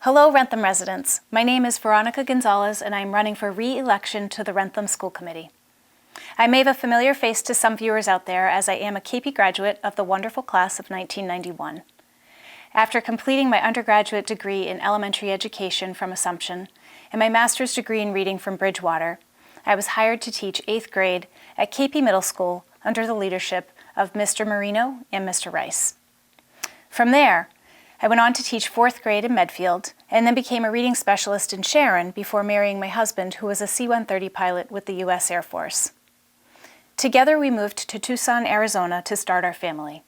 Hello, Wrentham residents. My name is Veronica Gonzalez, and I am running for re-election to the Wrentham School Committee. I may have a familiar face to some viewers out there, as I am a KP graduate of the wonderful class of 1991. After completing my undergraduate degree in elementary education from Assumption and my master's degree in reading from Bridgewater, I was hired to teach 8th grade at KP Middle School under the leadership of Mr. Marino and Mr. Rice. From there, I went on to teach 4th grade in Medfield and then became a reading specialist in Sharon before marrying my husband, who was a C-130 pilot with the U.S. Air Force. Together we moved to Tucson, Arizona to start our family.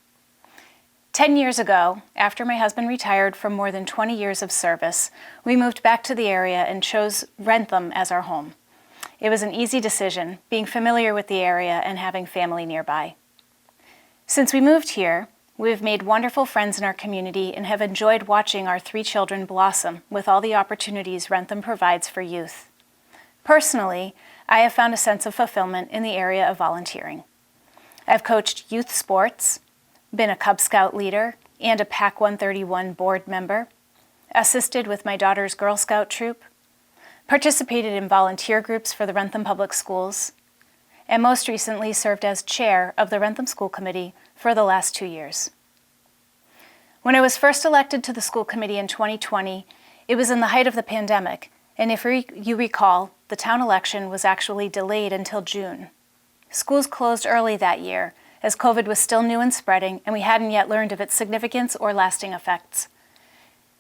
10 years ago, after my husband retired from more than 20 years of service, we moved back to the area and chose Wrentham as our home. It was an easy decision, being familiar with the area and having family nearby. Since we moved here, we have made wonderful friends in our community and have enjoyed watching our 3 children blossom with all the opportunities Wrentham provides for youth. Personally, I have found a sense of fulfillment in the area of volunteering. I've coached youth sports, been a Cub Scout leader and a PAC 131 board member, assisted with my daughter's Girl Scout troop, participated in volunteer groups for the Wrentham Public Schools, and most recently served as chair of the Wrentham School Committee for the last 2 years. When I was first elected to the school committee in 2020, it was in the height of the pandemic, and if you recall, the town election was actually delayed until June. Schools closed early that year, as COVID was still new and spreading, and we hadn't yet learned of its significance or lasting effects.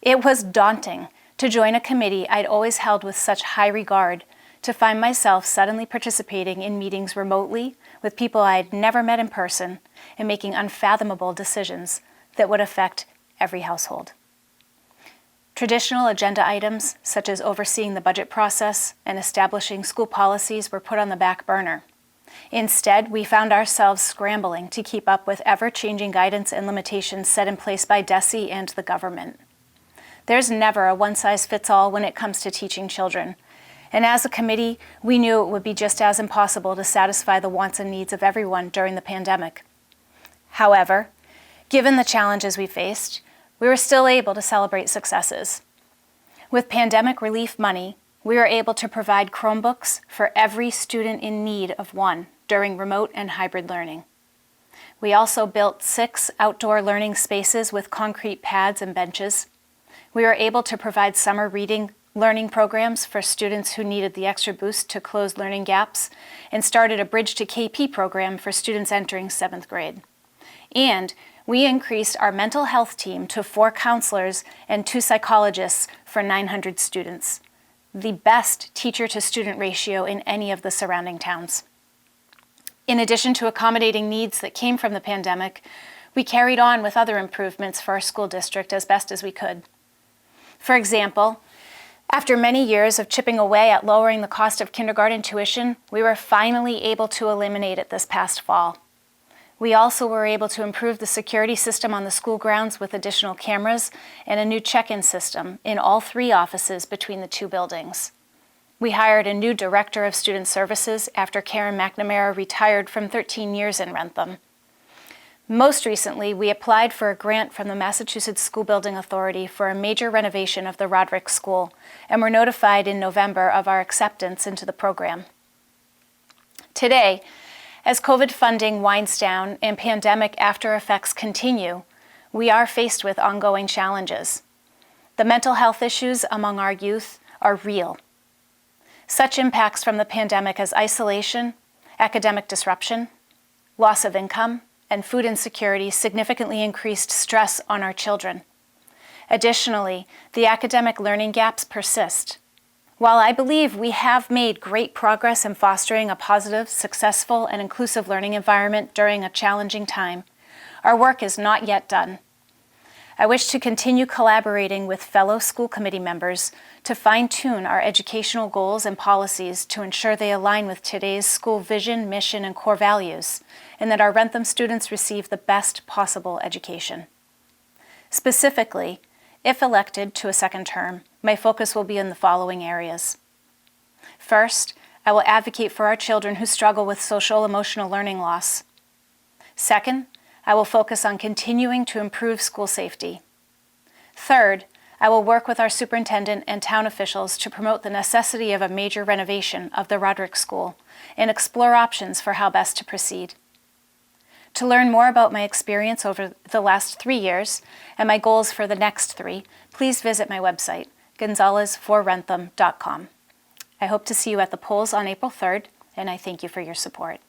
It was daunting to join a committee I'd always held with such high regard, to find myself suddenly participating in meetings remotely with people I had never met in person and making unfathomable decisions that would affect every household. Traditional agenda items, such as overseeing the budget process and establishing school policies, were put on the back burner. Instead, we found ourselves scrambling to keep up with ever-changing guidance and limitations set in place by DESE and the government. There's never a one-size-fits-all when it comes to teaching children, and as a committee, we knew it would be just as impossible to satisfy the wants and needs of everyone during the pandemic. However, given the challenges we faced, we were still able to celebrate successes. With pandemic relief money, we were able to provide Chromebooks for every student in need of one during remote and hybrid learning. We also built 6 outdoor learning spaces with concrete pads and benches. We were able to provide summer learning programs for students who needed the extra boost to close learning gaps, and started a Bridge to KP program for students entering 7th grade. And we increased our mental health team to 4 counselors and 2 psychologists for 900 students, the best teacher-to-student ratio in any of the surrounding towns. In addition to accommodating needs that came from the pandemic, we carried on with other improvements for our school district as best as we could. For example, after many years of chipping away at lowering the cost of kindergarten tuition, we were finally able to eliminate it this past fall. We also were able to improve the security system on the school grounds with additional cameras and a new check-in system in all 3 offices between the 2 buildings. We hired a new director of student services after Karen McNamara retired from 13 years in Wrentham. Most recently, we applied for a grant from the Massachusetts School Building Authority for a major renovation of the Roderick School, and were notified in November of our acceptance into the program. Today, as COVID funding winds down and pandemic after effects continue, we are faced with ongoing challenges. The mental health issues among our youth are real. Such impacts from the pandemic as isolation, academic disruption, loss of income, and food insecurity significantly increased stress on our children. Additionally, the academic learning gaps persist. While I believe we have made great progress in fostering a positive, successful, and inclusive learning environment during a challenging time, our work is not yet done. I wish to continue collaborating with fellow school committee members to fine-tune our educational goals and policies to ensure they align with today's school vision, mission, and core values, and that our Wrentham students receive the best possible education. Specifically, if elected to a second term, my focus will be in the following areas. First, I will advocate for our children who struggle with social-emotional learning loss. Second, I will focus on continuing to improve school safety. Third, I will work with our superintendent and town officials to promote the necessity of a major renovation of the Roderick School and explore options for how best to proceed. To learn more about my experience over the last 3 years and my goals for the next 3, please visit my website, gonzalezforwrentham.com. I hope to see you at the polls on April 3rd, and I thank you for your support.